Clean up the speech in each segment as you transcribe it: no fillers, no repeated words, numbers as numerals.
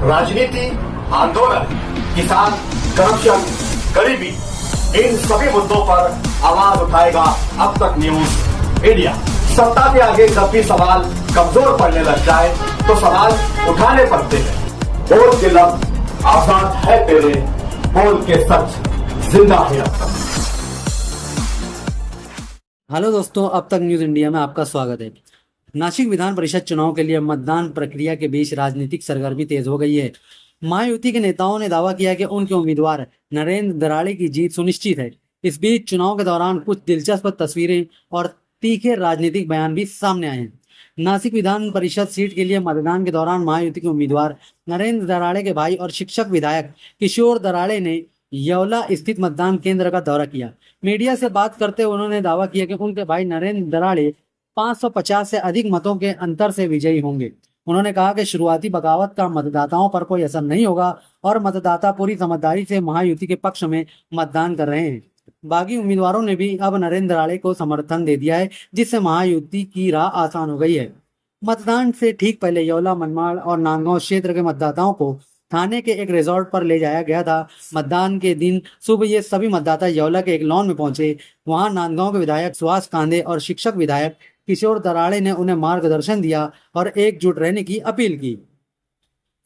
राजनीति, आंदोलन, किसान, करप्शन, गरीबी, इन सभी मुद्दों पर आवाज उठाएगा अब तक न्यूज इंडिया। सत्ता के आगे जब भी सवाल कमजोर पड़ने लग जाए तो सवाल उठाने पड़ते हैं। बोल के लफ्ज आजाद है तेरे, बोल के सच जिंदा है अब तक। हेलो दोस्तों, अब तक न्यूज इंडिया में आपका स्वागत है। नासिक विधान परिषद चुनाव के लिए मतदान प्रक्रिया के बीच राजनीतिक सरगर्मी तेज हो गई है। महायुति के नेताओं ने दावा किया कि उनके उम्मीदवार नरेंद्र दराड़े की जीत सुनिश्चित है। इस बीच चुनाव के दौरान कुछ दिलचस्प तस्वीरें और तीखे राजनीतिक बयान भी सामने आए हैं। नासिक विधान परिषद सीट के लिए मतदान के दौरान महायुति के उम्मीदवार नरेंद्र दराड़े के भाई और शिक्षक विधायक किशोर दराड़े ने येवला स्थित मतदान केंद्र का दौरा किया। मीडिया से बात करते हुए उन्होंने दावा किया कि उनके भाई नरेंद्र दराड़े 550 से अधिक मतों के अंतर से विजयी होंगे। उन्होंने कहा कि शुरुआती बगावत का मतदाताओं पर कोई असर नहीं होगा और मतदाता पूरी समझदारी से महायुति के पक्ष में मतदान कर रहे हैं। बागी उम्मीदवारों ने भी अब नरेंद्र दराड़े को समर्थन दे दिया है, जिससे महायुति की राह आसान हो गई है। मतदान से ठीक पहले येवला, मनमाड़ और नांदगांव क्षेत्र के मतदाताओं को थाने के एक रिजॉर्ट पर ले जाया गया था। मतदान के दिन सुबह ये सभी मतदाता येवला के एक लॉन में पहुंचे। वहां नांदगांव के विधायक सुहास कांदे और शिक्षक विधायक किशोर दराड़े ने उन्हें मार्गदर्शन दिया और एकजुट रहने की अपील की।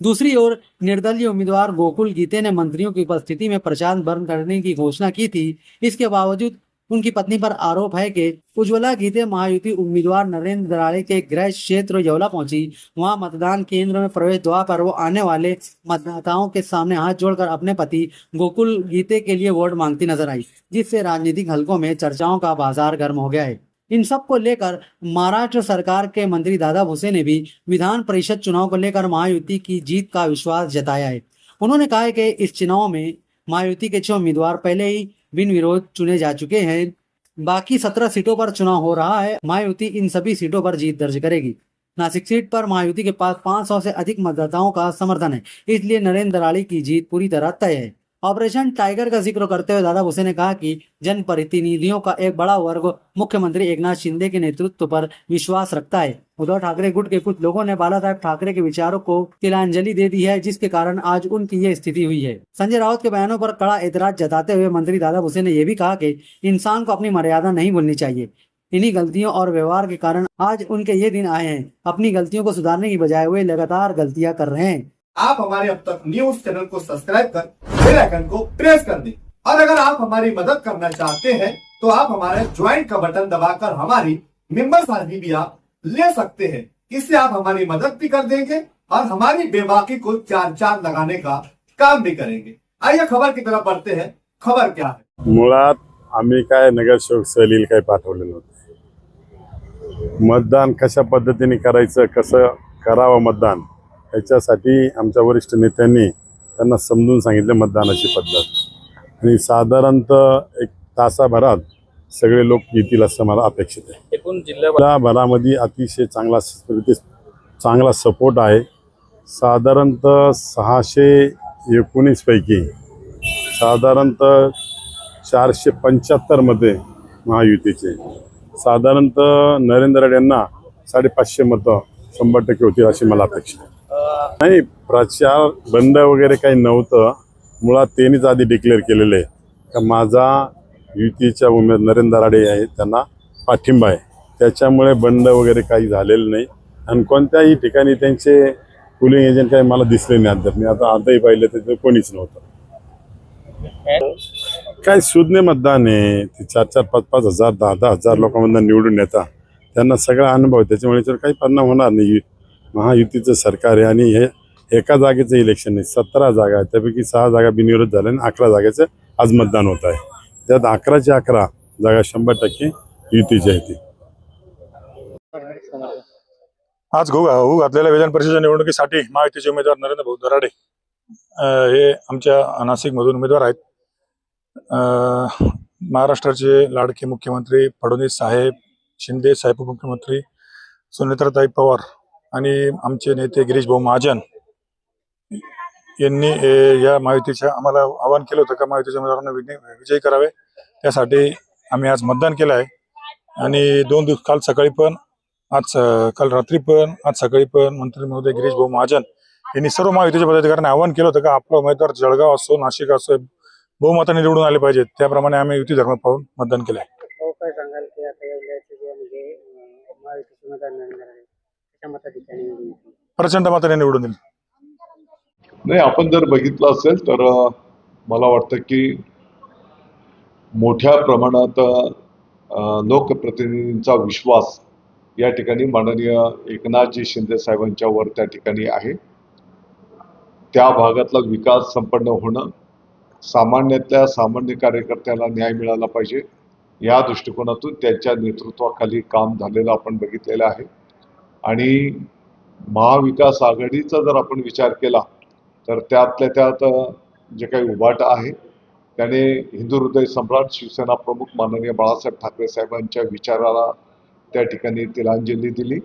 दूसरी ओर निर्दलीय उम्मीदवार गोकुल गीते ने मंत्रियों की उपस्थिति में प्रचार बंद करने की घोषणा की थी। इसके बावजूद उनकी पत्नी पर आरोप है कि उज्ज्वला गीते महायुति उम्मीदवार नरेंद्र दराड़े के गृह क्षेत्र येवला पहुंची। वहां मतदान केंद्र में प्रवेश द्वार पर वो आने वाले मतदाताओं के सामने हाथ जोड़कर अपने पति गोकुल गीते के लिए वोट मांगती नजर आई, जिससे राजनीतिक हलकों में चर्चाओं का बाजार गर्म हो गया है। इन सब को लेकर महाराष्ट्र सरकार के मंत्री दादा भुसे ने भी विधान परिषद चुनाव को लेकर महायुति की जीत का विश्वास जताया है। उन्होंने कहा है कि इस चुनाव में महायुति के 6 उम्मीदवार पहले ही बिन विरोध चुने जा चुके हैं। बाकी 17 सीटों पर चुनाव हो रहा है। महायुति इन सभी सीटों पर जीत दर्ज करेगी। नासिक सीट पर महायुति के पास 500 से अधिक मतदाताओं का समर्थन है, इसलिए नरेंद्र दराड़े की जीत पूरी तरह तय है। ऑपरेशन टाइगर का जिक्र करते हुए दादा भुसे ने कहा कि जनप्रतिनिधियों का एक बड़ा वर्ग मुख्यमंत्री एकनाथ शिंदे के नेतृत्व पर विश्वास रखता है। उद्धव ठाकरे गुट के कुछ लोगों ने बाला साहेब ठाकरे के विचारों को तिलांजलि दे दी है, जिसके कारण आज उनकी ये स्थिति हुई है। संजय राउत के बयानों पर कड़ा एतराज जताते हुए मंत्री दादा भुसे ने यह भी कहा कि इंसान को अपनी मर्यादा नहीं भूलनी चाहिए। इन्हीं गलतियों और व्यवहार के कारण आज उनके ये दिन आए हैं। अपनी गलतियों को सुधारने की बजाय वे लगातार गलतियां कर रहे हैं। आप हमारे अब तक न्यूज चैनल को सब्सक्राइब कर बेल आइकन को प्रेस कर दें और अगर आप हमारी मदद करना चाहते हैं तो आप हमारे ज्वाइन का बटन दबाकर हमारी मेंबर साझी भी आप ले सकते हैं। इससे आप हमारी मदद भी कर देंगे और हमारी बेबाकी को चार चांद लगाने का काम भी करेंगे। आइए खबर की तरफ बढ़ते हैं। खबर क्या है? मुळात आम्ही काय नगरसेवक सहलील काय पाठवलेलं होतं। मतदान कशा पद्धतीने करायचं, कसं करावं मतदान, याच्यासाठी आमच्या वरिष्ठ नेत्यांनी त्यांना समजून सांगितले मतदानाची पद्धत आणि साधारणतः एक तासाभरात सगळे लोक येतील असं मला अपेक्षित आहे। एकूण जिल्ह्याभरामध्ये अतिशय चांगला सपोर्ट आहे। साधारणतः 619 पैकी साधारणतः 475 मध्ये महायुतीचे, साधारणतः नरेंद्र दराड़े यांना 550 मतं 100% होतील अशी मला अपेक्षा आहे। नाही, प्रचार बंद वगैरे काही नव्हतं। मुळात त्यांनीच आधी डिक्लेअर केलेलं आहे का माझा युतीच्या उमेदवार नरेंद्र दराड़े आहे, त्यांना पाठिंबा आहे। त्याच्यामुळे बंद वगैरे काही झालेलं नाही आणि कोणत्याही ठिकाणी त्यांचे पोलिंग एजंट काही मला दिसले नाही अद्याप। मी आताही पाहिलं तर कोणीच नव्हतं। काय सुज्ञ मतदान आहे, ते 4-4, 5-5 हजार, 10-10 हजार लोकांमधून निवडून येतात, त्यांना सगळा अनुभव आहे। त्याच्यामुळे त्याच्यावर काही परिणाम होणार नाही। महायुतीचं सरकार आहे आणि हे एका जागेचं इलेक्शन नाही, 17 जागा आहेत, त्यापैकी 6 जागा बिनविरोध झाल्या आणि 11 जागेचं आज मतदान होत आहे। त्यात 11च्या 11 जागा 100% युतीच्या आहेत। आज होऊ घातलेल्या विधान परिषदेच्या निवडणुकीसाठी महायुतीचे उमेदवार नरेंद्र भाऊ दराड़े हे आमच्या नाशिकमधून उमेदवार आहेत। महाराष्ट्राचे लाडके मुख्यमंत्री फडणवीस साहेब, शिंदे साहेब उपमुख्यमंत्री, सुनेत्राताई पवार आणि आमचे नेते गिरीश भाऊ महाजन यांनी या महायुतीच्या आम्हाला आवाहन केलं होतं का महायुतीच्या उमेदवारांना विजयी करावे। त्यासाठी आम्ही आज मतदान केलं आहे आणि 2 दिवस काल सकाळी पण काल रात्री पण आज सकाळी पण मंत्री महोदय गिरीश भाऊ महाजन यांनी सर्व महायुतीच्या पदाधिकाऱ्यांना आवाहन केलं होतं का आपला उमेदवार जळगाव असो नाशिक असो बहुमताने निवडून आले पाहिजेत. त्याप्रमाणे आम्ही युती धर्म पाहून मतदान केलंय. काय सांगाल की आता येवल्याचे जे म्हणजे महायुतीचे उमेदवार निवडणार आहे त्याच्या मताधिक्याने निवडून येतील? प्रचंड मताने निवडून येईल. नाही, आपण जर बघितलं असेल तर मला वाटतं की मोठ्या प्रमाणात लोकप्रतिनिधींचा विश्वास या ठिकाणी माननीय एकनाथजी शिंदे साहेबांच्यावर त्या ठिकाणी आहे. त्या भागातला विकास संपन्न होणं, सामान्यातल्या सामान्य कार्यकर्त्याला न्याय मिळाला पाहिजे या दृष्टिकोनातून त्यांच्या नेतृत्वाखाली काम झालेलं आपण बघितलेलं आहे. आणि महाविकास आघाडीचा जर आपण विचार केला तर त्यातल्या त्यात जे काही उभाटा आहे त्याने हिंदू हृदय सम्राट शिवसेना प्रमुख माननीय बाळासाहेब ठाकरे साहेबांच्या विचाराला त्या ठिकाणी तिलांजली दिली.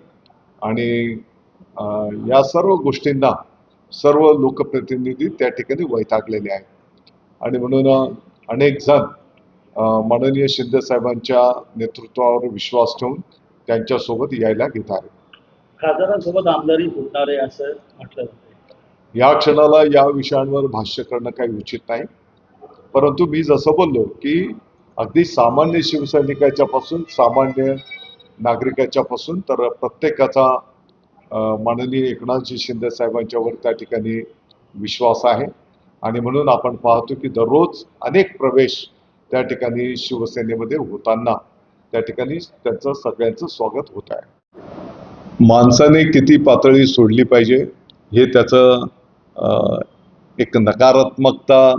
आणि या सर्व गोष्टींना सर्व लोकप्रतिनिधी त्या ठिकाणी वैतागलेले आहेत. आणि म्हणून अनेक जण माननीय शिंदे साहेबांच्या नेतृत्वावर विश्वास ठेवून त्यांच्यासोबत यायला घेत आहेत. खासदारांसोबत आमदारी फुटणार आहे असं म्हटलं जातं. या क्षणाला या विषयांवर भाष्य करणं काही उचित नाही. परंतु मी जसं बोललो की अगदी सामान्य शिवसैनिकाच्या पासून सामान्य नागरिकाच्या पासून तर प्रत्येकाचा माननीय एकनाथजी शिंदे साहेबांच्यावर त्या ठिकाणी विश्वास आहे. आणि म्हणून आपण पाहतो की दररोज अनेक प्रवेश त्या ठिकाणी शिवसेनेमध्ये होताना त्या ठिकाणी त्यांचं सगळ्यांचं स्वागत होत आहे. माणसाने किती पातळी सोडली पाहिजे हे त्याचं एक नकारात्मकता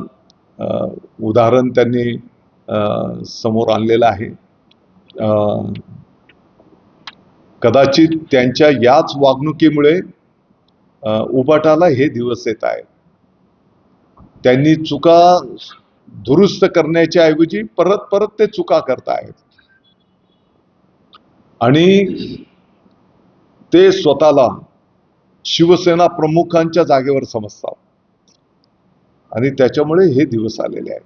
उदाहरण त्यांनी समोर आणलेलं आहे. कदाचित त्यांच्या याच वागणुकीमुळे उबाटाला हे दिवस येत आहेत. त्यांनी चुका दुरुस्त करण्याच्या ऐवजी परत परत ते चुका करतायत आणि ते स्वतःला शिवसेना प्रमुखांच्या जागेवर समजतात आणि त्याच्यामुळे हे दिवस आलेले आहेत.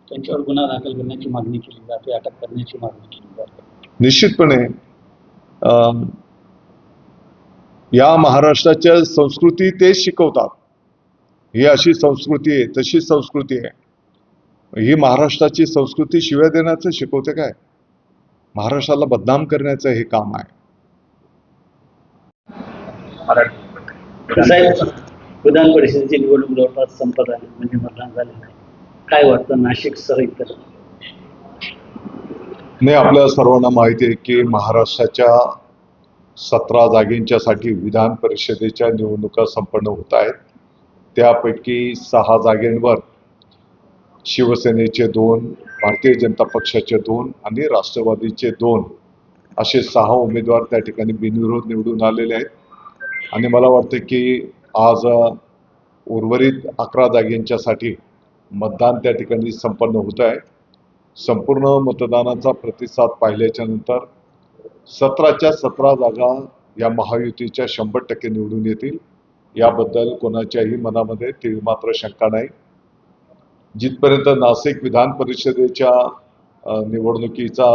त्यांच्यावर गुन्हा दाखल करण्याची मागणी केली जाते, अटक करण्याची मागणी केली जाते. निश्चितपणे या महाराष्ट्राच्या संस्कृती तेच शिकवतात. ही अशी संस्कृती आहे, तशी संस्कृती आहे. ही महाराष्ट्राची संस्कृती शिव्या देण्याचं शिकवते काय? महाराष्ट्राला बदनाम करण्याचं हे काम आहे. साहेब, विधान परिषदेची निवडणूक जवळपास संपत आली, म्हणजे मतदान झालेलं आहे. काय वाटतं नाशिक सह इतर? नाही, आपल्या सर्वांना माहिती आहे की महाराष्ट्राच्या 17 जागेंच्यासाठी विधान परिषदेच्या निवडणुका संपन्न होत आहेत. त्यापैकी 6 जागेंवर शिवसेनेचे 2, भारतीय जनता पक्षाचे 2 आणि राष्ट्रवादीचे 2 असे 6 उमेदवार त्या ठिकाणी बिनविरोध निवडून आलेले आहेत. आणि मला वाटतं की आज उर्वरित 11 जागेंच्यासाठी मतदान त्या ठिकाणी संपन्न होत आहे. संपूर्ण मतदानाचा प्रतिसाद पाहिल्याच्या नंतर 17च्या 17 जागा या महायुतीच्या 100% निवडून येतील याबद्दल कोणाच्याही मनामध्ये तीळमात्र शंका नाही. जिथपर्यंत नाशिक विधान परिषदेच्या निवडणुकीचा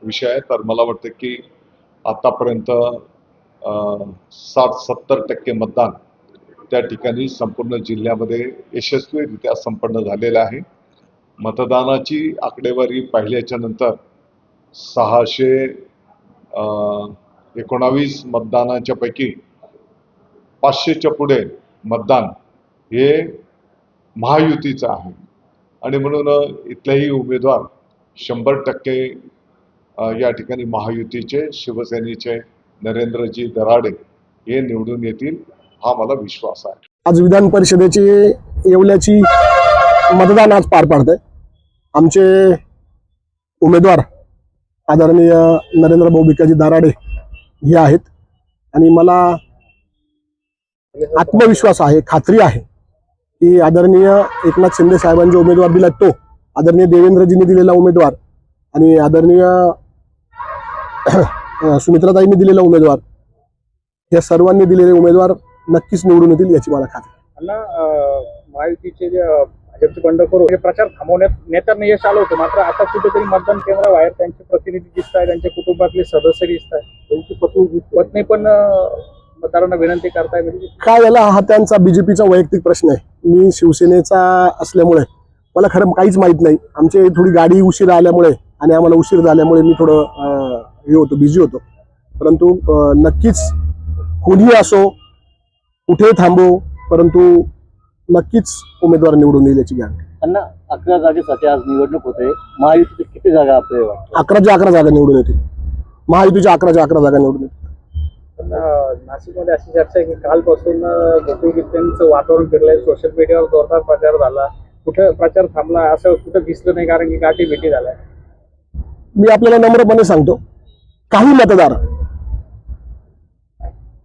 विषय आहे तर मला वाटतं की आतापर्यंत 60-70% मतदान त्या ठिकाणी संपूर्ण जिल्ह्यामध्ये यशस्वीरित्या संपन्न झालेलं आहे. मतदानाची आकडेवारी पाहिल्याच्या नंतर 619 मतदानाच्या पैकी 500च्या पुढे मतदान हे महायुतीचं आहे. आणि म्हणून इथलेही उमेदवार 100% या ठिकाणी महायुतीचे शिवसेनेचे नरेंद्रजी दराडे हे निवडून येतील हा मला विश्वास आहे. आज विधान परिषदेची येवल्याची मतदान आज पार पाडतंय. आमचे उमेदवार आदरणीय नरेंद्र भाऊ भिकाजी दराडे हे आहेत आणि मला आत्मविश्वास आहे, खात्री आहे की आदरणीय एकनाथ शिंदे साहेबांनी जो उमेदवार दिला तो आदरणीय देवेंद्रजींनी दिलेला उमेदवार आणि आदरणीय सुमित्राताईंनी दिलेला उमेदवार या सर्वांनी दिलेले उमेदवार नक्कीच निवडून येतील याची मला खात्री. महायुतीचे जे भाजपचे बंडखोर हे प्रचार थांबवण्यात नेत्यांना यश आलं होतं. मात्र आता कुठेतरी मतदान केंद्राबाहेर त्यांचे प्रतिनिधी दिसत आहेत, त्यांच्या कुटुंबातले सदस्य दिसत आहेत, त्यांची पत्नी पण मतदारांना विनंती करताय. म्हणजे काय झालं, हा त्यांचा बीजेपीचा वैयक्तिक प्रश्न आहे. मी शिवसेनेचा असल्यामुळे मला खरं काहीच माहित नाही. आमची थोडी गाडी उशीर आल्यामुळे आणि आम्हाला उशीर झाल्यामुळे मी थोडं हे होतो, बिझी होतो. परंतु नक्कीच कोणीही असो, कुठे थांबो, परंतु नक्कीच उमेदवार निवडून येईल याची गॅरंटी. त्यांना 11 जागेसाठी आज निवडणूक होते. महायुतीचे किती जागा आपल्याला वाटतं? 11 जागा निवडून येतील. महायुतीच्या 11 जागा निवडून येतील. पण नाशिकमध्ये अशी चर्चा आहे की कालपासून गोकुळ गीतेंचं वातावरण फिरलंय. सोशल मीडियावर जोरदार प्रचार झाला. कुठं प्रचार थांबला असं कुठं दिसलं नाही, कारण की गाठी भेटी झाल्या. मी आपल्याला नम्रपणे सांगतो, काही मतदार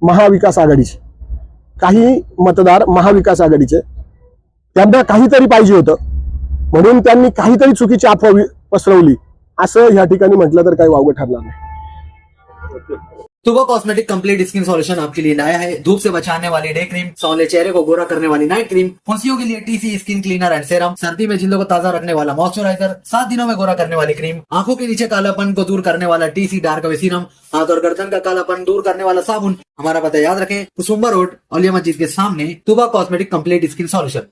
महाविकास आघाडीचे, काही मतदार महाविकास आघाडीचे, त्यांना काहीतरी पाहिजे होतं म्हणून त्यांनी काहीतरी चुकीची अफवा पसरवली असं या ठिकाणी म्हटलं तर काही वावगं ठरणार नाही. तुबा कॉस्मेटिक कंप्लीट स्किन सॉल्यूशन आपके लिए लाया है धूप से बचाने वाली डे क्रीम, सांवले चेहरे को गोरा करने वाली नाइट क्रीम, फुंसियों के लिए TC skin cleaner end serum, सर्दी में जिल्दों को ताजा रखने वाला मॉइस्चराइजर, 7 दिनों में गोरा करने वाली क्रीम, आंखों के नीचे कालापन को दूर करने वाला टीसी डार्क वे सीरम, हाथ और गर्दन का कालापन दूर करने वाला साबुन। हमारा पता याद रखें, कुसुम्बा रोड, औलिया मस्जिद के सामने, तुबा कॉस्मेटिक कंप्लीट स्किन सॉल्यूशन।